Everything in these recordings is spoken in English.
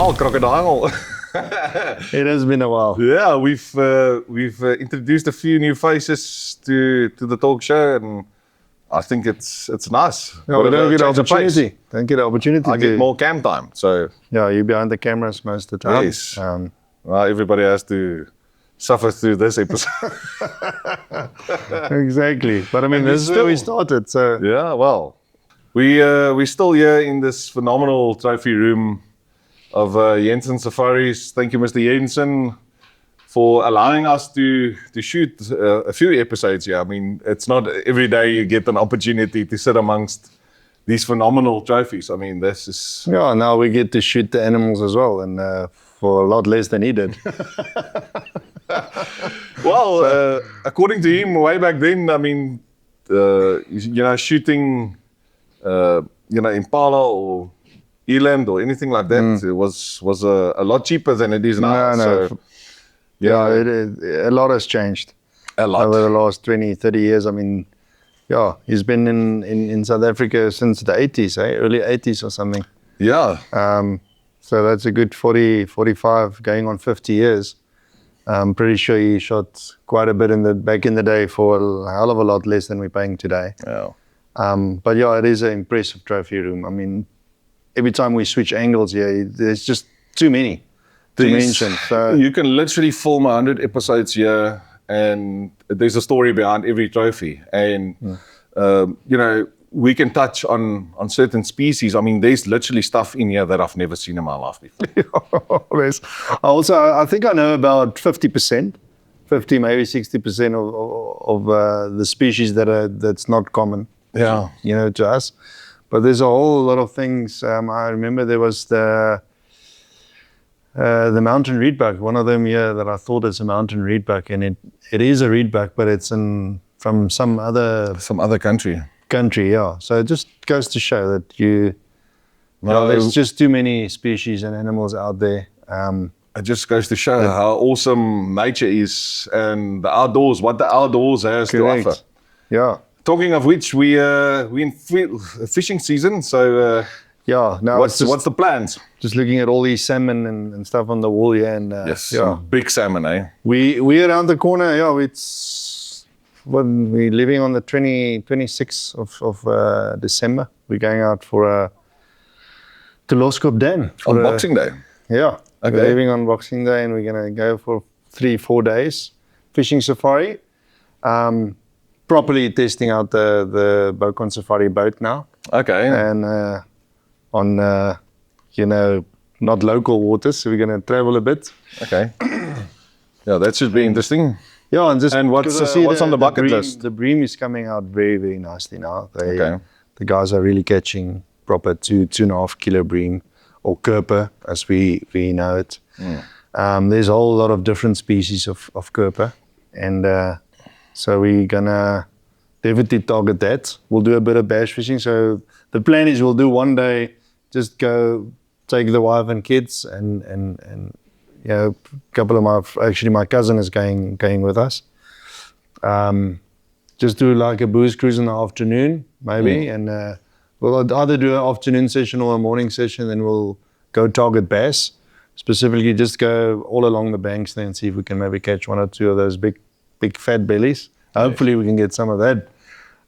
while, crocodile. It has been a while. Yeah, we've introduced a few new faces to the talk show, and I think it's nice. Yeah, we don't get the Change of pace. opportunity. Don't get the opportunity. I get more cam time, so Yeah, you're behind the cameras most of the time. yes. Well, everybody has to suffer through this episode. Exactly. But I mean, this is where we started. So Yeah, well, we're still here in this phenomenal trophy room of Jensen Safaris. Thank you, Mr. Jensen, for allowing us to shoot a few episodes here. I mean, it's not every day you get an opportunity to sit amongst these phenomenal trophies. I mean, this is... yeah, now we get to shoot the animals as well, and for a lot less than he did. Well, according to him, way back then, I mean, shooting, impala or eland or anything like that, it was a lot cheaper than it is now. No. So, A lot has changed. A lot. Over the last 20, 30 years. I mean, yeah, he's been in South Africa since the 80s, early 80s or something. Yeah. So that's a good 40, 45, going on 50 years. I'm pretty sure he shot quite a bit back in the day for a hell of a lot less than we're paying today. Yeah. But yeah, it is an impressive trophy room. I mean, every time we switch angles here, there's just too many to mention. So you can literally film 100 episodes here, and there's a story behind every trophy. And, we can touch on certain species. I mean, there's literally stuff in here that I've never seen in my life before. I think I know about 50%, 50, maybe 60% of the species that's not common. Yeah. To us. But there's a whole lot of things. I remember there was the mountain reedbuck, one of them here that I thought is a mountain reedbuck, and it is a reedbuck, but it's from some other country, yeah. So it just goes to show that there's just too many species and animals out there. It just goes to show how awesome nature is and the outdoors, what the outdoors has to offer. Yeah. Talking of which, we in fishing season, so now what's the plans? Just looking at all these salmon and stuff on the wall here, and yes, some big salmon, eh? We around the corner, we're leaving on the 26th of December. We're going out to Loskop Dam on Boxing Day. Yeah, okay. We're leaving on Boxing Day, and we're gonna go for 3-4 days fishing safari. Properly testing out the Bokon Safari boat now. Okay. And on not local waters, so we're going to travel a bit. Okay. Yeah, that should be interesting. Yeah, and what's on the bucket list? The bream is coming out very, very nicely now. The guys are really catching proper 2.5 kilo bream, or kerper as we know it. There's a whole lot of different species of kerper, and so we're gonna definitely target that. We'll do a bit of bass fishing. So the plan is we'll do one day, just go take the wife and kids, and a couple of my cousin is going with us. Just do like a booze cruise in the afternoon, maybe, and we'll either do an afternoon session or a morning session. Then we'll go target bass, specifically just go all along the banks there and see if we can maybe catch one or two of those big fat bellies. Hopefully we can get some of that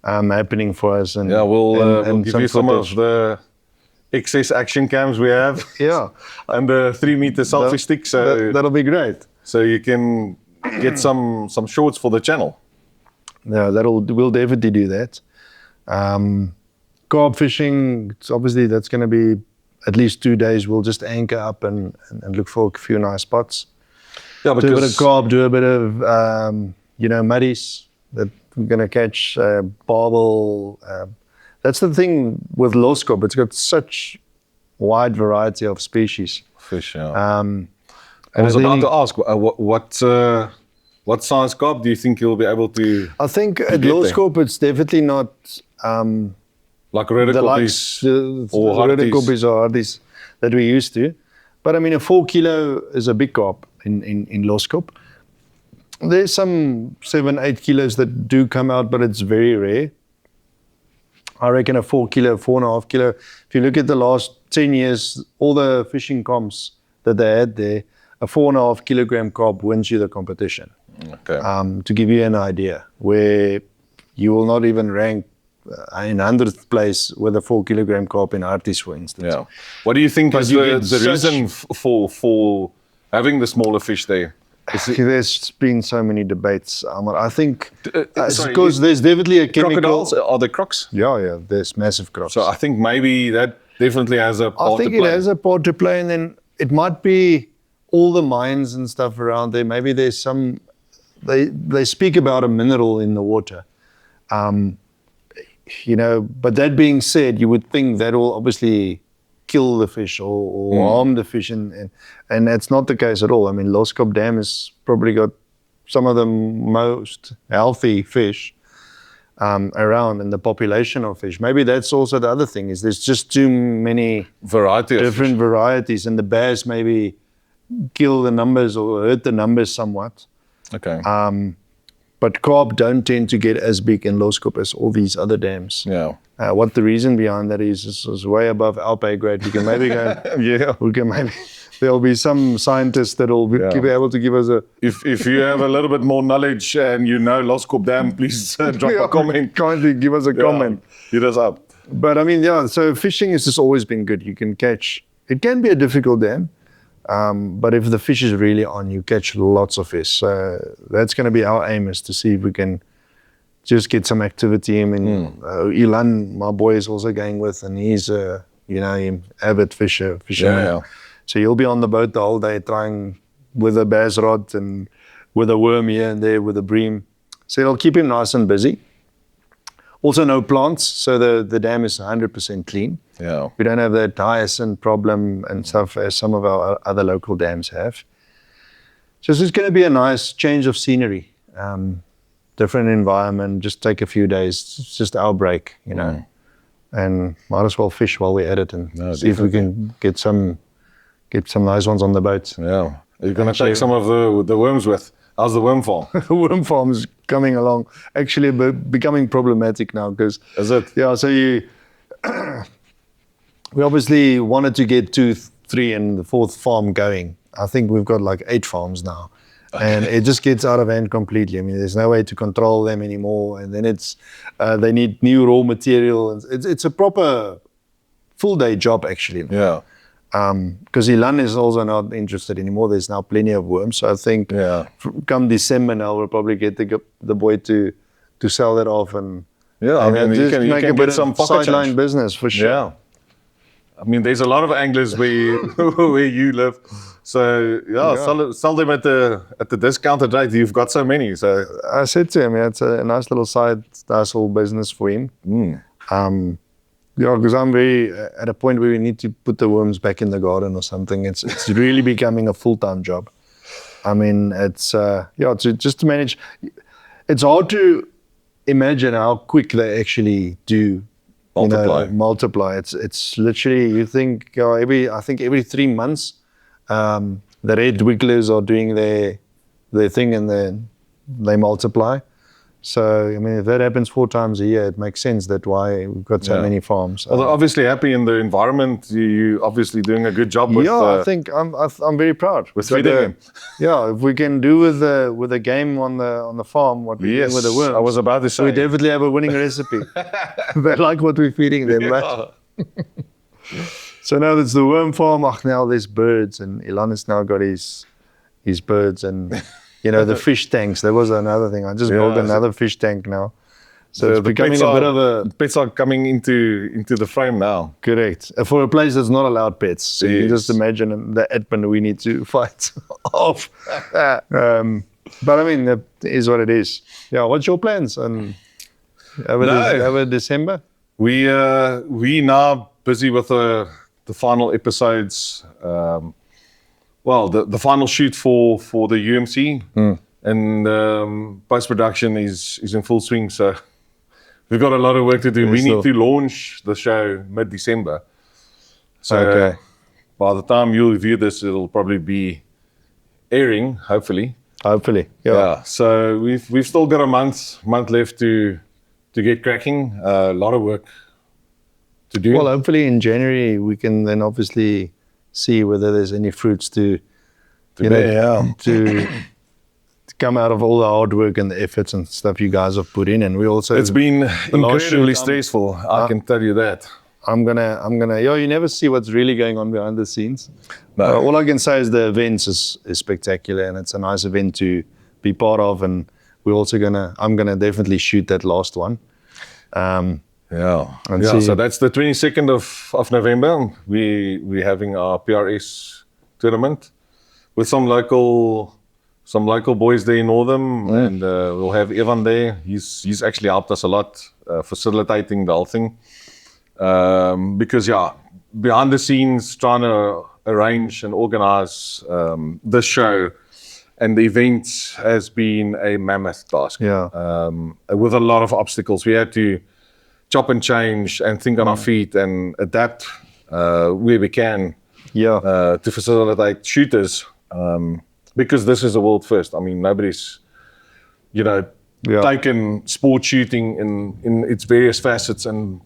happening for us. And we'll give you some of the excess action cams we have. Yeah. And the 3-meter selfie stick. So that'll be great. So you can get some shorts for the channel. Yeah, we'll definitely do that. Carp fishing, obviously that's going to be at least 2 days. We'll just anchor up and look for a few nice spots. Yeah, do a bit of carp, do a bit of muddies that we're going to catch, barbel. That's the thing with Loskop. It's got such wide variety of species. Fish, yeah. I was about to ask, what size carp do you think you'll be able to? I think at Loskop it's definitely not like redekoppies or hardies that we used to. But I mean, a 4 kilo is a big carp in Loskop. There's some 7-8 kilos that do come out, but it's very rare. I reckon a 4 kilo, 4.5 kilo. If you look at the last 10 years, all the fishing comps that they had there, a 4.5 kilogram carp wins you the competition. Okay. To give you an idea, where you will not even rank in 100th place with a 4 kilogram carp in Artis, for instance. Yeah. What do you think is the reason for having the smaller fish there? There's been so many debates, Elmar. I think because there's definitely a chemical. Crocodiles, are there crocs? Yeah, there's massive crocs. So I think maybe that definitely has a part to play. I think it has a part to play, and then it might be all the mines and stuff around there. Maybe there's some, they speak about a mineral in the water. You know, but that being said, you would think that will obviously kill the fish or harm the fish, and that's not the case at all. I mean, Loskop Dam has probably got some of the most healthy fish around, and the population of fish. Maybe that's also the other thing, is there's just too many different varieties, and the bears maybe kill the numbers or hurt the numbers somewhat. Okay. But carp don't tend to get as big in Loskop as all these other dams. Yeah. What the reason behind that is way above our pay grade. We can maybe go. We can maybe. There'll be some scientists that will be able to give us a. If you have a little bit more knowledge and you know Loskop Dam, please drop a comment. Kindly give us a comment. Hit us up. But I mean, so fishing has just always been good. You can catch. It can be a difficult dam. But if the fish is really on, you catch lots of fish. So that's going to be our aim, is to see if we can just get some activity. I mean, Ilan, my boy, is also going with, and he's a avid fisherman. Yeah. So he'll be on the boat the whole day, trying with a bass rod and with a worm here and there with a bream. So it'll keep him nice and busy. Also no plants, so the dam is 100% clean. Yeah. We don't have that hyacinth problem and stuff as some of our other local dams have. So it's going to be a nice change of scenery, different environment, just take a few days, it's just our break, you know. And might as well fish while we're at it and see if we can get some nice ones on the boat. Yeah. You're going to take some of the worms with. How's the worm farm? The worm farm is coming along, actually becoming problematic now because... Is it? Yeah, so we obviously wanted to get 2, 3 and the 4th farm going. I think we've got like 8 farms now. And it just gets out of hand completely. I mean, there's no way to control them anymore. And then it's, they need new raw material. It's a proper full-day job, actually. Yeah. Because Ilan is also not interested anymore. There's now plenty of worms. So I think come December now, we'll probably get the boy to sell that off. And I mean, you can get some sideline business for sure. Yeah. I mean, there's a lot of anglers where you live. So sell them at the discounted rate. You've got so many. So I said to him, it's a nice little side hustle business for him. Because I'm at a point where we need to put the worms back in the garden or something. It's really becoming a full-time job. I mean, it's just to manage. It's hard to imagine how quick they actually do multiply. It's literally, you think every 3 months, the red wigglers are doing their thing and they multiply. So, I mean, if that happens 4 times a year, it makes sense that's why we've got so many farms. Well, they're obviously happy in the environment. You're obviously doing a good job with I think I'm very proud. With feeding them. Yeah, if we can do with the game on the farm, what we do with the worms. I was about to say. We definitely have a winning recipe. They like what we're feeding them, right? So now there's the worm farm. Now there's birds, and Ilan has now got his birds and... the fish tanks, that was another thing. I just built another fish tank now. So it's becoming a bit of a... Pets are coming into the frame now. Correct. For a place that's not allowed pets. So you can just imagine the admin we need to fight off. But I mean, that is what it is. Yeah, what's your plans over December? We now busy with the final episodes. Well, the final shoot for the UMC and post-production is in full swing. So we've got a lot of work to do. We need to launch the show mid-December. So by the time you'll view this, it'll probably be airing, hopefully. Hopefully, yeah. So we've still got a month left to get cracking. A lot of work to do. Well, hopefully in January we can then obviously see whether there's any fruits to come out of all the hard work and the efforts and stuff you guys have put in. And we also it's been incredibly stressful. I can tell you that. I'm gonna. You never see what's really going on behind the scenes. No. All I can say is the events is spectacular, and it's a nice event to be part of. And we're also I'm gonna definitely shoot that last one. So that's the 22nd of November. We're having our PRS tournament with some local boys there in Northern, and we'll have Evan there. He's actually helped us a lot facilitating the whole thing. Because behind the scenes, trying to arrange and organize the show and the events has been a mammoth task. With a lot of obstacles. We had to chop and change and think on our feet and adapt where we can to facilitate shooters, because this is a world first. I mean, nobody's taken sport shooting in its various facets and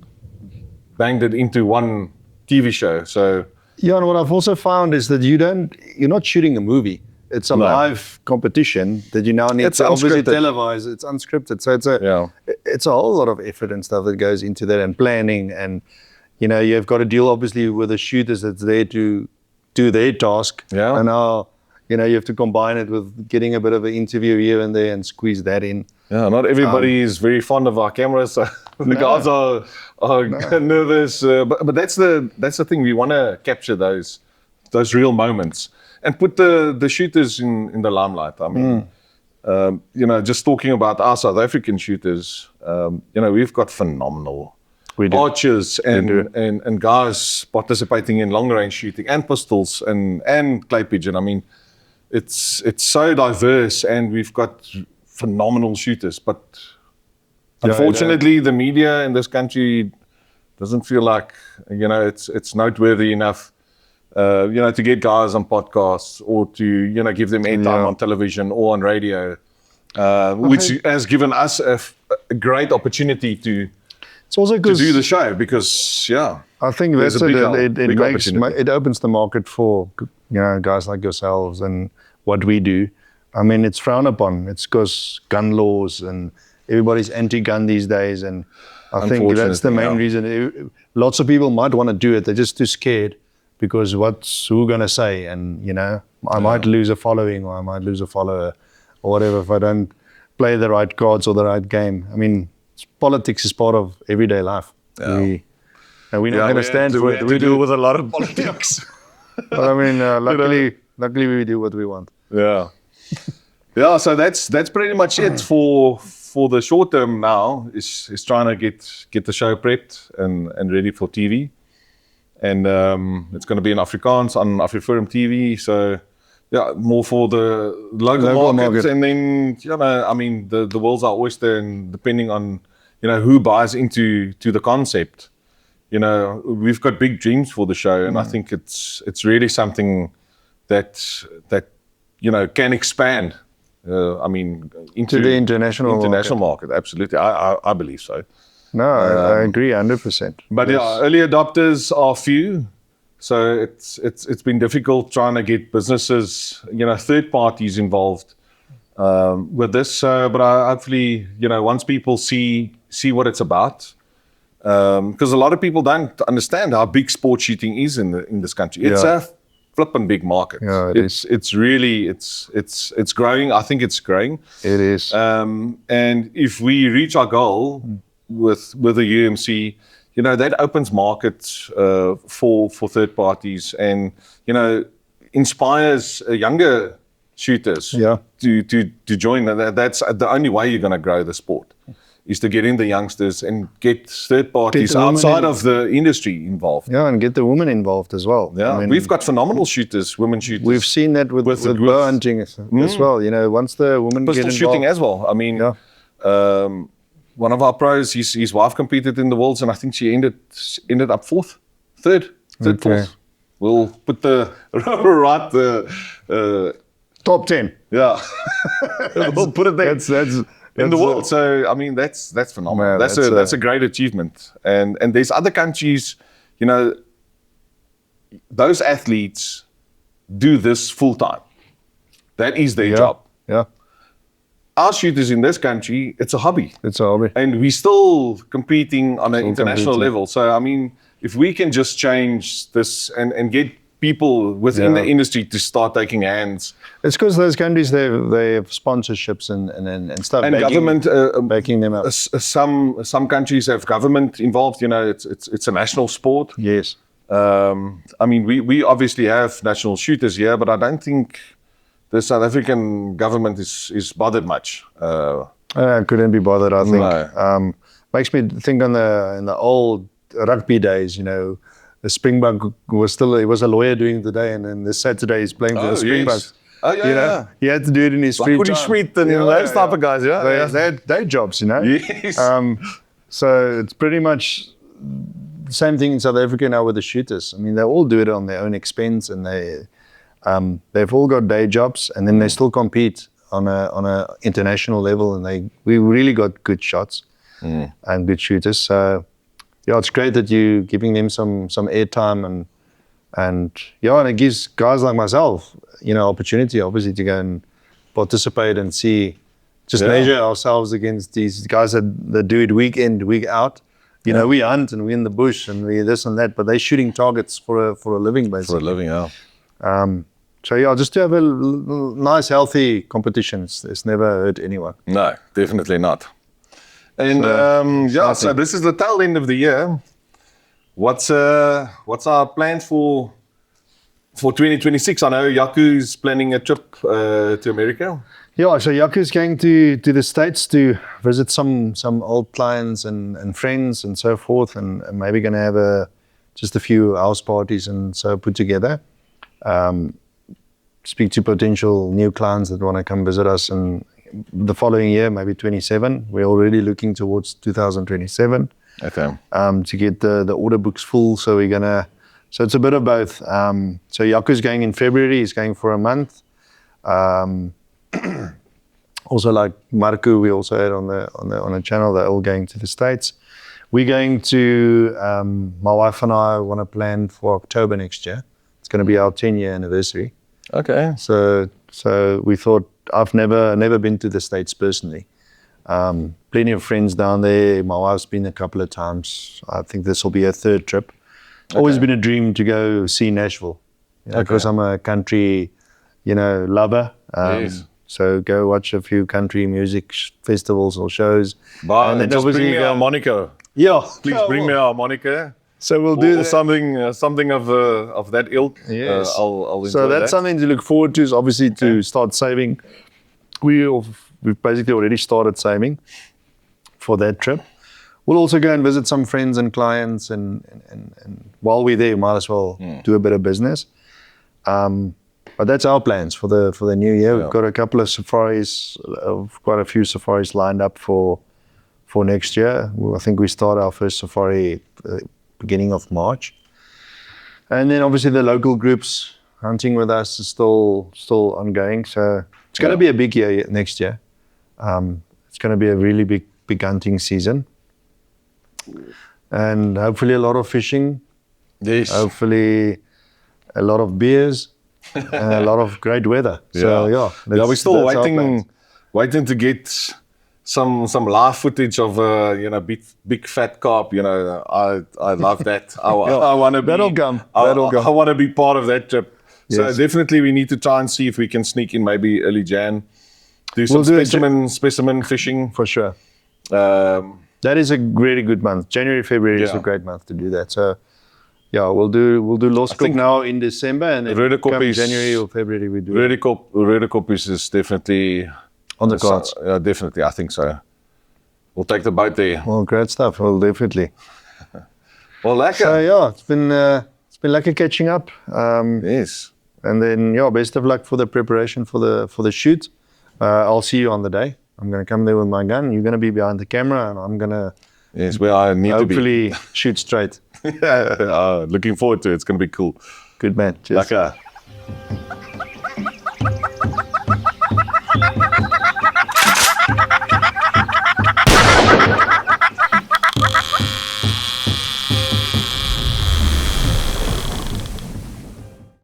banged it into one TV show. So and what I've also found is that you're not shooting a movie. It's a live competition that you now need to obviously televise. It's unscripted. So it's a whole lot of effort and stuff that goes into that, and planning, and you've got to deal obviously with the shooters that's there to do their task. And now you have to combine it with getting a bit of an interview here and there and squeeze that in. Not everybody is very fond of our cameras. So the guys are nervous, but that's the thing. We want to capture those real moments and put the shooters in the limelight. I mean, just talking about our South African shooters, we've got phenomenal archers and guys participating in long range shooting and pistols and clay pigeon. I mean, it's so diverse, and we've got phenomenal shooters, but unfortunately the media in this country doesn't feel like it's noteworthy enough to get guys on podcasts or to give them airtime on television or on radio, which has given us a great opportunity to do the show, because I think that's it opens the market for guys like yourselves and what we do. I mean, it's frowned upon. It's because gun laws and everybody's anti-gun these days, and I think that's the main reason. Lots of people might want to do it. They're just too scared because who gonna say? And I might lose a following, or I might lose a follower, or whatever, if I don't play the right cards or the right game. I mean, politics is part of everyday life. We understand. We deal with a lot of politics. But I mean, luckily we do what we want. So that's pretty much it for the short term now. Is trying to get the show prepped and ready for TV, and it's going to be in Afrikaans on Afriforum TV. So more for the local markets, and then I mean the world's our oyster, and depending on who buys into the concept, we've got big dreams for the show, and I think it's really something that can expand. I mean, into the international market. Absolutely, I believe so. No, I agree 100%. But early adopters are few, so it's been difficult trying to get businesses, third parties involved with this. But hopefully, once people see what it's about, because a lot of people don't understand how big sport shooting is in this country. It's a flipping big market. It's really growing. I think it's growing. It is. And if we reach our goal with the UMC, that opens markets for third parties, and inspires younger shooters to join. That's the only way you're going to grow the sport, is to get in the youngsters and get third parties outside of the industry involved. And get the women involved as well. I mean, we've got phenomenal shooters, women shooters. We've seen that with bow hunting as well. Once the women get involved. Pistol shooting as well. I mean, one of our pros, his wife competed in the Worlds, and I think she ended up third, fourth. We'll put the top 10. We'll put it there. That's in the world. So I mean, that's phenomenal. That's a great achievement. And there's other countries, those athletes do this full time. That is their job. Yeah. Our shooters in this country, it's a hobby. It's a hobby. And we're still competing on an international level. So, I mean, if we can just change this and get people within the industry to start taking hands. It's because those countries, they have sponsorships and stuff. And government backing them up. Some countries have government involved. You know, it's a national sport. Yes. I mean, we obviously have national shooters here, but I don't think the South African government is bothered much. I couldn't be bothered, I think. No. Makes me think in the old rugby days, you know, the Springbok he was a lawyer doing the day, and then this Saturday he's playing for the Springboks. Yes. Oh, yeah, you know, he had to do it in his free time. Schmidt and those type of guys, They had day jobs, you know. Yes. So it's pretty much the same thing in South Africa now with the shooters. I mean, they all do it on their own expense, and they've all got day jobs, and then they still compete on a international level, and we really got good shots and good shooters. So yeah, it's great that you're giving them some airtime and it gives guys like myself, you know, opportunity obviously to go and participate and measure ourselves against these guys that do it week in, week out. You know, we hunt and we're in the bush and we this and that, but they're shooting targets for a living, basically. For a living, yeah. So yeah, just to have a nice, healthy competition. It's never hurt anyone. No, definitely not. And so this is the tail end of the year. What's our plans for 2026? I know Yaku's planning a trip to America. Yeah, so Yaku's going to the States to visit some old clients and friends and so forth, and maybe going to have just a few house parties and so put together. Speak to potential new clients that want to come visit us, and the following year, maybe 27. We're already looking towards 2027. Okay. To get the order books full, so it's a bit of both. So Yaku's going in February. He's going for a month. Also, like Marco, we also had on the channel, they're all going to the States. We're going to, my wife and I want to plan for October next year. It's going to be our 10-year anniversary. Okay. So we thought, I've never been to the States personally. Plenty of friends down there. My wife's been a couple of times. I think this will be her third trip. Always been a dream to go see Nashville, because I'm a country, lover. Yes. So go watch a few country music festivals or shows. And then just bring me a harmonica. Yeah. Please bring me a harmonica. So we'll do something of that ilk. Yes. I'll enjoy so that's something to look forward to, is obviously to start saving. We've basically already started saving for that trip. We'll also go and visit some friends and clients, and while we're there, might as well do a bit of business. But that's our plans for the new year. We've got a couple of safaris, quite a few safaris lined up for next year. I think we start our first safari beginning of March. And then obviously the local groups hunting with us is still ongoing. So it's going to be a big year next year. It's going to be a really big hunting season. And hopefully a lot of fishing. Yes. Hopefully a lot of beers and a lot of great weather. So we're still waiting to get some live footage of big fat carp. I love that. I want to be. That'll come. I want to be part of that trip. Yes. So definitely we need to try and see if we can sneak in maybe early Jan. Do some specimen fishing. For sure. That is a really good month. January, February is a great month to do that. So we'll do Loskop now in December, and then come January or February we do Rudekop is definitely on the cards. Definitely, I think so. We'll take the boat there. Well, great stuff. Well, definitely. Well, lekker. So it's been lekker catching up. Yes. And then best of luck for the preparation for the shoot. I'll see you on the day. I'm going to come there with my gun. You're going to be behind the camera, and I'm going to where I need to be. Hopefully shoot straight. Looking forward to it. It's going to be cool. Good man. Cheers. Lekker.